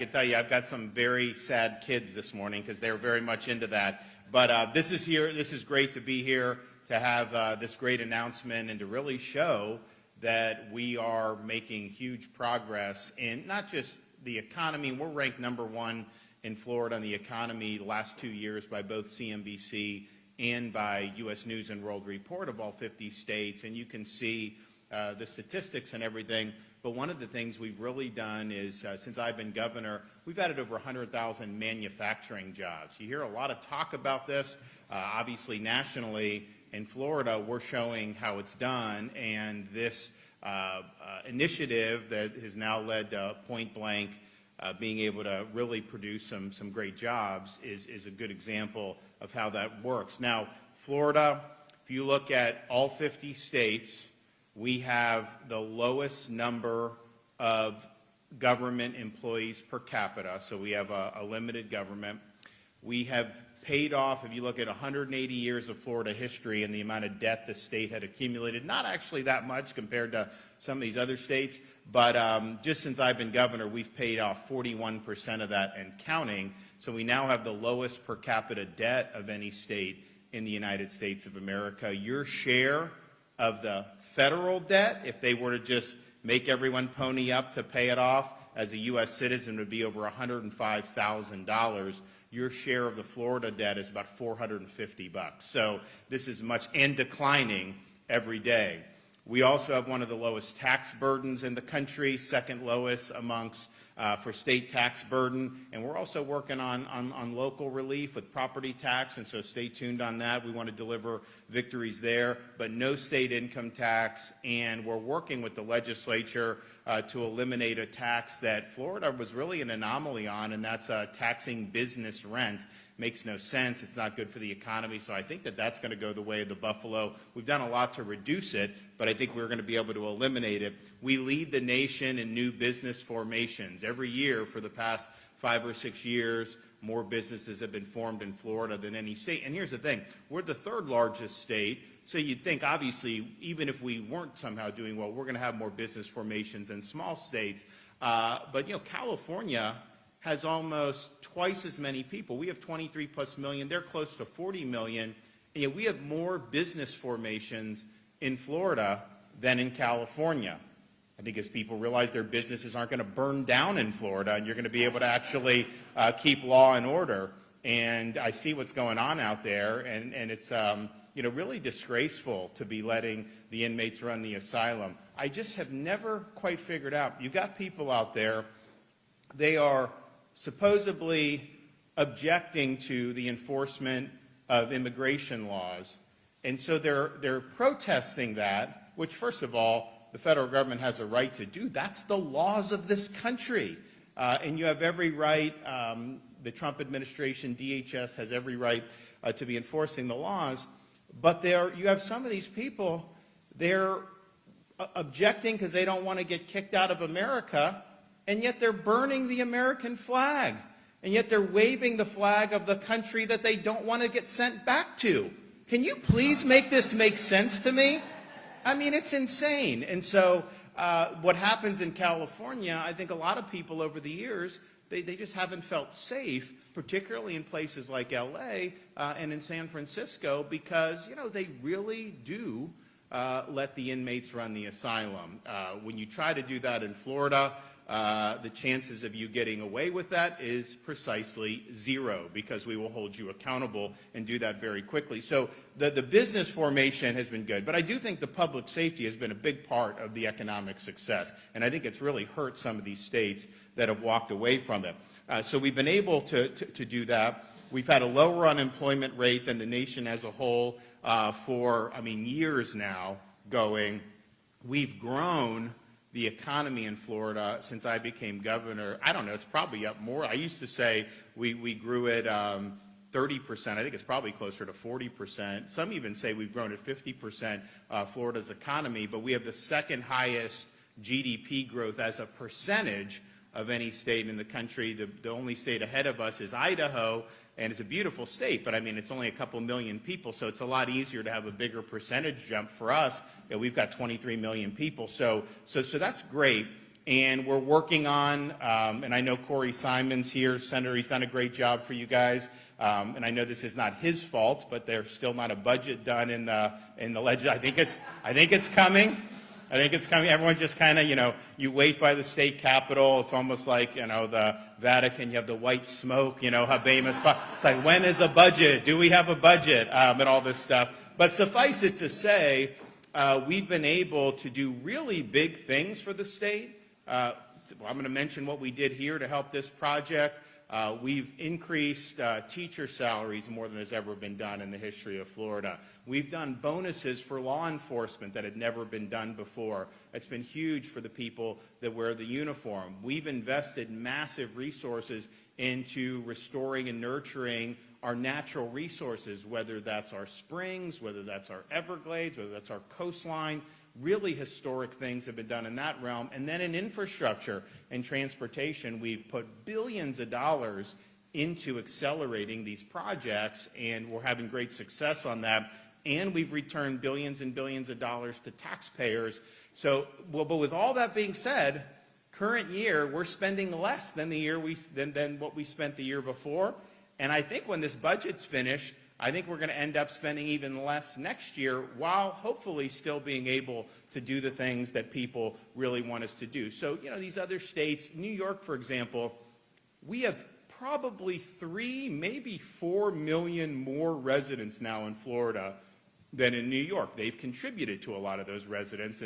I can tell you I've got some very sad kids this morning because they're very much into that. But this is great to be here, to have this great announcement and to really show that we are making huge progress in not just the economy. We're ranked #1 in Florida in the economy the last 2 years by both CNBC and by U.S. News and World Report of all 50 states. And you can see the statistics and everything. But one of the things we've really done is, since I've been governor, we've added over 100,000 manufacturing jobs. You hear a lot of talk about this, obviously nationally. In Florida, we're showing how it's done, and this initiative that has now led to Point Blank being able to really produce some great jobs is a good example of how that works. Now, Florida, if you look at all 50 states, we have the lowest number of government employees per capita, so we have a limited government. We have paid off, if you look at 180 years of Florida history and the amount of debt the state had accumulated, not actually that much compared to some of these other states, but just since I've been governor, we've paid off 41% of that and counting. So we now have the lowest per capita debt of any state in the United States of America. Your share of the federal debt, if they were to just make everyone pony up to pay it off as a U.S. citizen, would be over $105,000. Your share of the Florida debt is about $450. So this is much, and declining every day. We also have one of the lowest tax burdens in the country, second lowest amongst for state tax burden, and we're also working on local relief with property tax, and so stay tuned on that. We want to deliver victories there, but no state income tax, and we're working with the legislature to eliminate a tax that Florida was really an anomaly on, and that's taxing business rent. Makes no sense. It's not good for the economy. So I think that that's going to go the way of the buffalo. We've done a lot to reduce it, but I think we're going to be able to eliminate it. We lead the nation in new business formations. Every year for the past 5 or 6 years, more businesses have been formed in Florida than any state. And here's the thing. We're the 3rd largest state. So you'd think, obviously, even if we weren't somehow doing well, we're going to have more business formations than small states. But, you know, California has almost twice as many people. We have 23+ million. They're close to 40 million. And yet we have more business formations in Florida than in California. I think as people realize their businesses aren't going to burn down in Florida, and you're going to be able to actually keep law and order. And I see what's going on out there, and it's you know, really disgraceful to be letting the inmates run the asylum. I just have never quite figured out. You've got people out there, they are supposedly objecting to the enforcement of immigration laws. And so they're protesting that, which, first of all, the federal government has a right to do. That's the laws of this country. And you have every right, the Trump administration, DHS, has every right to be enforcing the laws. But you have some of these people, they're objecting because they don't want to get kicked out of America, and yet they're burning the American flag. And yet they're waving the flag of the country that they don't want to get sent back to. Can you please make this make sense to me? I mean, it's insane. And so what happens in California, I think a lot of people over the years, they just haven't felt safe, particularly in places like L.A. And in San Francisco, because, you know, they really do let the inmates run the asylum. When you try to do that in Florida, the chances of you getting away with that is precisely 0, because we will hold you accountable and do that very quickly. So the business formation has been good, but I do think the public safety has been a big part of the economic success, and I think it's really hurt some of these states that have walked away from it. So we've been able to do that. We've had a lower unemployment rate than the nation as a whole for, years now going. We've grown the economy in Florida since I became governor. I don't know, it's probably up more. I used to say we grew it 30%. I think it's probably closer to 40%. Some even say we've grown at 50%, Florida's economy, but we have the 2nd highest GDP growth as a percentage of any state in the country. The only state ahead of us is Idaho, and it's a beautiful state, but I mean, it's only a couple million people, so it's a lot easier to have a bigger percentage jump for us. You know, we've got 23 million people, so that's great. And we're working on, and I know Corey Simon's here, Senator, he's done a great job for you guys. And I know this is not his fault, but there's still not a budget done in the legislature. I think it's coming. I think it's coming. Everyone just kind of, you wait by the state capitol. It's almost like, the Vatican. You have the white smoke, Habemus. It's like, when is a budget? Do we have a budget? And all this stuff. But suffice it to say, we've been able to do really big things for the state. I'm going to mention what we did here to help this project. We've increased teacher salaries more than has ever been done in the history of Florida. We've done bonuses for law enforcement that had never been done before. It's been huge for the people that wear the uniform. We've invested massive resources into restoring and nurturing our natural resources, whether that's our springs, whether that's our Everglades, whether that's our coastline. Really historic things have been done in that realm. And then in infrastructure and transportation, we've put billions of dollars into accelerating these projects, and we're having great success on that. And we've returned billions and billions of dollars to taxpayers. So, but with all that being said, current year, we're spending less than than what we spent the year before. And I think when this budget's finished, I think we're going to end up spending even less next year, while hopefully still being able to do the things that people really want us to do. So, these other states, New York, for example, we have probably 3, maybe 4 million more residents now in Florida than in New York. They've contributed to a lot of those residents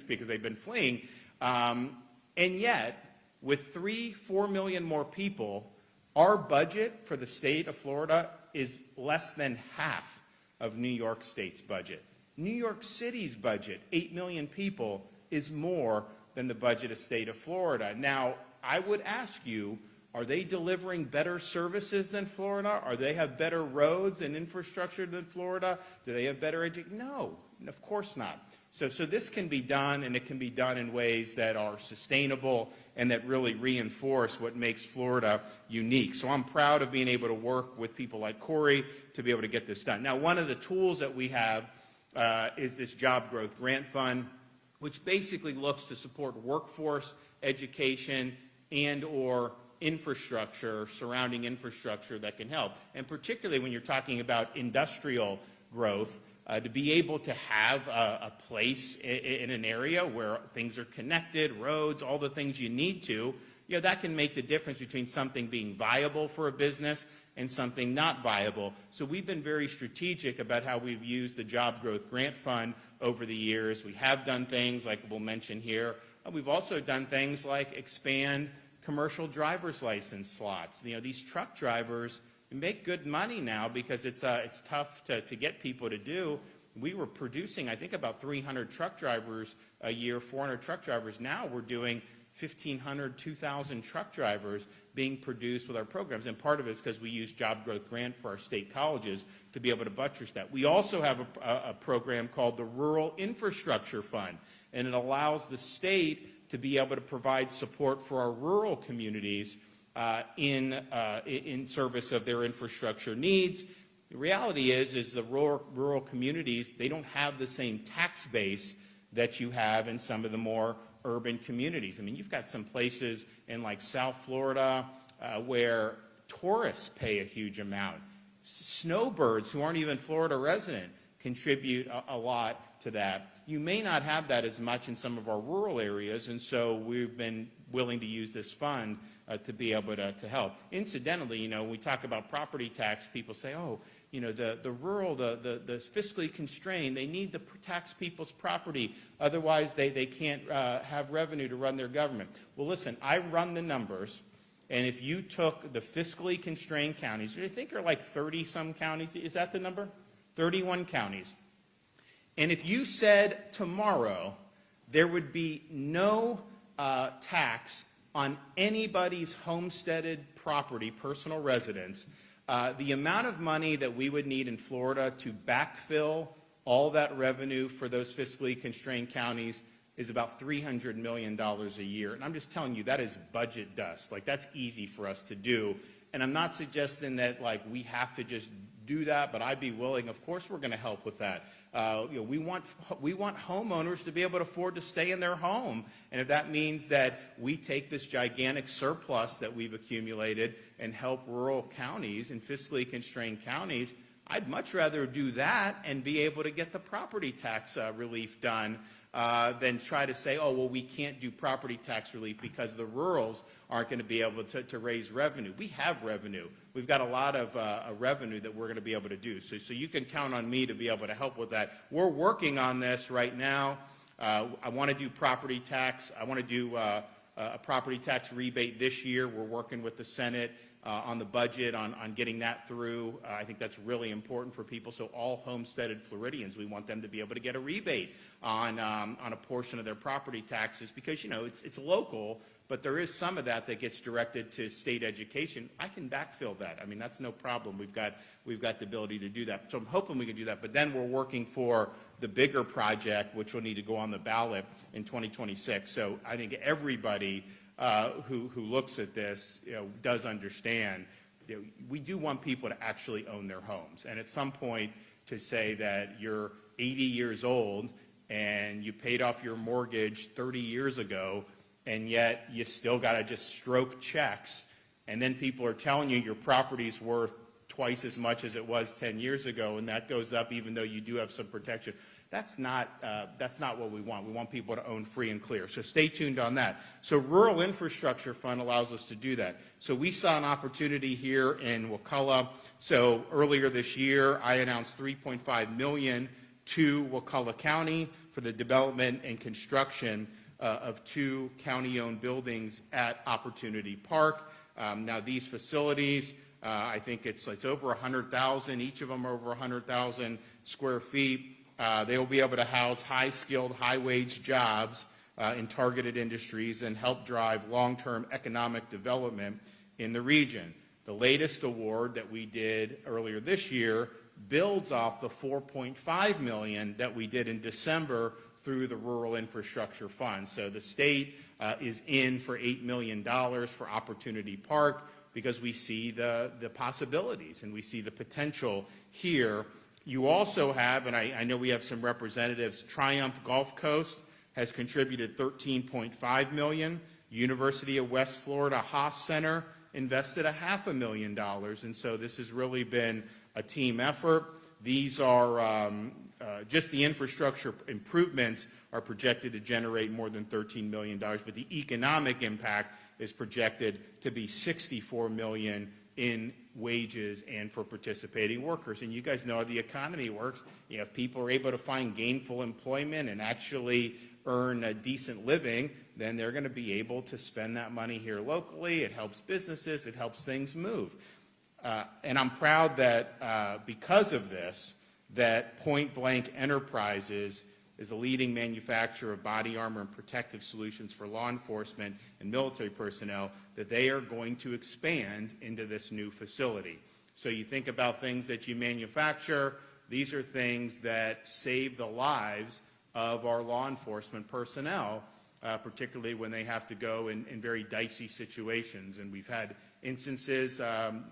because they've been fleeing. And yet, with 3-4 million more people, our budget for the state of Florida is less than half of New York State's budget. New York City's budget, 8 million people, is more than the budget of state of Florida. Now, I would ask you, are they delivering better services than Florida? Are they have better roads and infrastructure than Florida? Do they have better education? No, of course not. So this can be done, and it can be done in ways that are sustainable and that really reinforce what makes Florida unique. So I'm proud of being able to work with people like Corey to be able to get this done. Now, one of the tools that we have is this Job Growth Grant Fund, which basically looks to support workforce, education, and or infrastructure, surrounding infrastructure that can help. And particularly when you're talking about industrial growth, to be able to have a place in an area where things are connected, roads, all the things you need to, that can make the difference between something being viable for a business and something not viable. So we've been very strategic about how we've used the Job Growth Grant Fund over the years. We have done things like we'll mention here. We've also done things like expand commercial driver's license slots. These truck drivers make good money now because it's tough to get people to do. We were producing, I think, about 300 truck drivers a year, 400 truck drivers. Now we're doing 1,500, 2,000 truck drivers being produced with our programs. And part of it is because we use Job Growth Grant for our state colleges to be able to buttress that. We also have a program called the Rural Infrastructure Fund, and it allows the state to be able to provide support for our rural communities in service of their infrastructure needs. The reality is the rural communities, they don't have the same tax base that you have in some of the more urban communities. I mean, you've got some places in like South Florida where tourists pay a huge amount. Snowbirds who aren't even Florida resident contribute a lot to that. You may not have that as much in some of our rural areas, and so we've been willing to use this fund to be able to help. Incidentally, when we talk about property tax, people say, oh, the rural, the fiscally constrained, they need to tax people's property, otherwise they can't have revenue to run their government. Well, listen, I run the numbers, and if you took the fiscally constrained counties, I think there are like 30-some counties, is that the number? 31 counties. And if you said tomorrow there would be no tax on anybody's homesteaded property, personal residence, the amount of money that we would need in Florida to backfill all that revenue for those fiscally constrained counties is about $300 million a year. And I'm just telling you, that is budget dust. Like, that's easy for us to do. And I'm not suggesting that, like, we have to just do that, but I'd be willing. Of course, we're going to help with that. We want homeowners to be able to afford to stay in their home, and if that means that we take this gigantic surplus that we've accumulated and help rural counties and fiscally constrained counties, I'd much rather do that and be able to get the property tax relief done than try to say, oh, well, we can't do property tax relief because the rurals aren't going to be able to raise revenue. We have revenue. We've got a lot of revenue that we're going to be able to do. So you can count on me to be able to help with that. We're working on this right now. I want to do property tax. I want to do a property tax rebate this year. We're working with the Senate on the budget, on getting that through. I think that's really important for people. So all homesteaded Floridians, we want them to be able to get a rebate on a portion of their property taxes because, you know, it's local, but there is some of that gets directed to state education. I can backfill that. I mean, that's no problem. We've got the ability to do that. So I'm hoping we can do that. But then we're working for the bigger project, which will need to go on the ballot in 2026. So I think everybody who looks at this, you know, does understand, you know, we do want people to actually own their homes. And at some point to say that you're 80 years old and you paid off your mortgage 30 years ago and yet you still got to just stroke checks, and then people are telling you your property's worth twice as much as it was 10 years ago, and that goes up even though you do have some protection. That's not what we want. We want people to own free and clear. So stay tuned on that. So Rural Infrastructure Fund allows us to do that. So we saw an opportunity here in Wakulla. So earlier this year, I announced $3.5 million to Wakulla County for the development and construction of 2 county-owned buildings at Opportunity Park. Now these facilities, I think it's over 100,000. Each of them are over 100,000 square feet. They will be able to house high-skilled, high-wage jobs in targeted industries and help drive long-term economic development in the region. The latest award that we did earlier this year builds off the $4.5 million that we did in December through the Rural Infrastructure Fund. So the state is in for $8 million for Opportunity Park because we see the possibilities and we see the potential here. You also have, and I know we have some representatives, Triumph Gulf Coast has contributed $13.5 million. University of West Florida Haas Center invested $500,000. And so this has really been a team effort. These are just the infrastructure improvements are projected to generate more than $13 million, but the economic impact is projected to be $64 million in wages and for participating workers. And you guys know how the economy works. You know, if people are able to find gainful employment and actually earn a decent living, then they're going to be able to spend that money here locally. It helps businesses. It helps things move. And I'm proud that because of this, that Point Blank Enterprises is a leading manufacturer of body armor and protective solutions for law enforcement and military personnel, that they are going to expand into this new facility. So you think about things that you manufacture, these are things that save the lives of our law enforcement personnel, particularly when they have to go in very dicey situations. And we've had instances,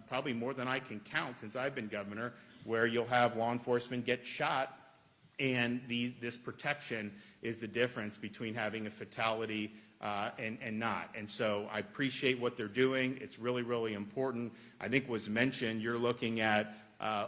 probably more than I can count since I've been governor, where you'll have law enforcement get shot, and this protection is the difference between having a fatality and not. And so I appreciate what they're doing. It's really, really important. I think was mentioned, you're looking at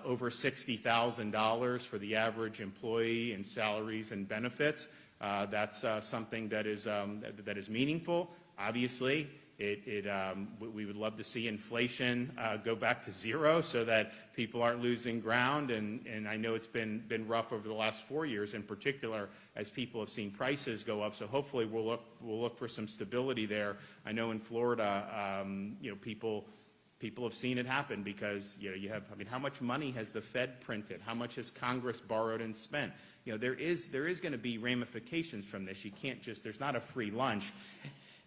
over $60,000 for the average employee in salaries and benefits. That's something that is meaningful. Obviously, we would love to see inflation go back to zero so that people aren't losing ground. And I know it's been rough over the last 4 years in particular as people have seen prices go up. So hopefully we'll look for some stability there. I know in Florida, you know, people have seen it happen because, you know, you have, I mean, how much money has the Fed printed? How much has Congress borrowed and spent? You know, there is going to be ramifications from this. You can't just, there's not a free lunch.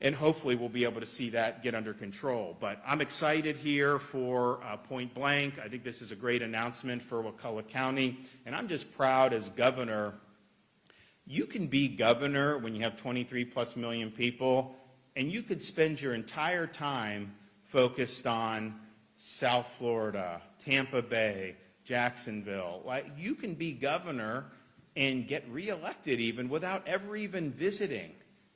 And hopefully we'll be able to see that get under control. But I'm excited here for Point Blank. I think this is a great announcement for Wakulla County. And I'm just proud as governor. You can be governor when you have 23+ million people, and you could spend your entire time focused on South Florida, Tampa Bay, Jacksonville. Like, you can be governor and get reelected even without ever even visiting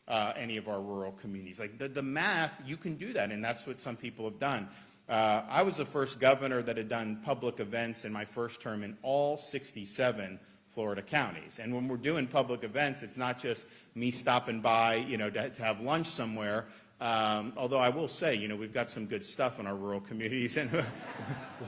any of our rural communities. Like the math, you can do that, and that's what some people have done. I was the first governor that had done public events in my first term in all 67 Florida counties. And when we're doing public events, it's not just me stopping by, to have lunch somewhere. Although I will say, we've got some good stuff in our rural communities, and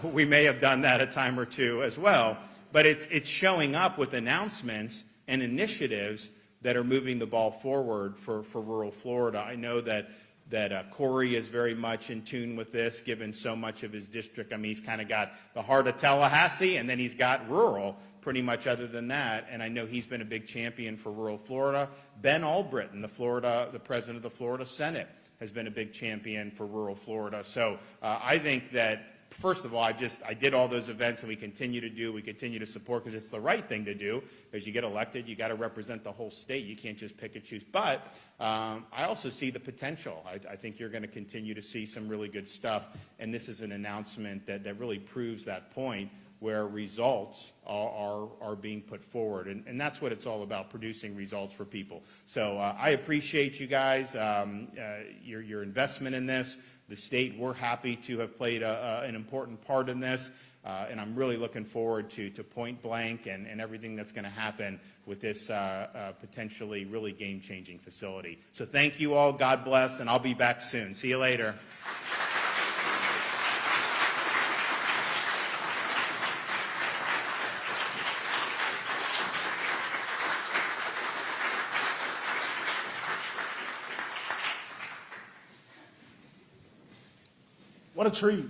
we may have done that a time or two as well. But it's showing up with announcements and initiatives that are moving the ball forward for rural Florida. I know that Corey is very much in tune with this, given so much of his district. I mean, he's kind of got the heart of Tallahassee, and then he's got rural pretty much other than that. And I know he's been a big champion for rural Florida. Ben Albritton, the president of the Florida Senate, has been a big champion for rural Florida. So I think that, first of all, I did all those events, and we continue to support, because it's the right thing to do. As you get elected, you got to represent the whole state. You can't just pick and choose. But I also see the potential. I think you're going to continue to see some really good stuff, and this is an announcement that really proves that point, where results are being put forward. And that's what it's all about, producing results for people. So I appreciate you guys, your investment in this. The state, we're happy to have played an important part in this. And I'm really looking forward to Point Blank and everything that's going to happen with this potentially really game-changing facility. So thank you all. God bless, and I'll be back soon. See you later. What a treat.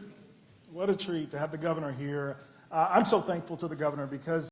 What a treat to have the governor here. I'm so thankful to the governor because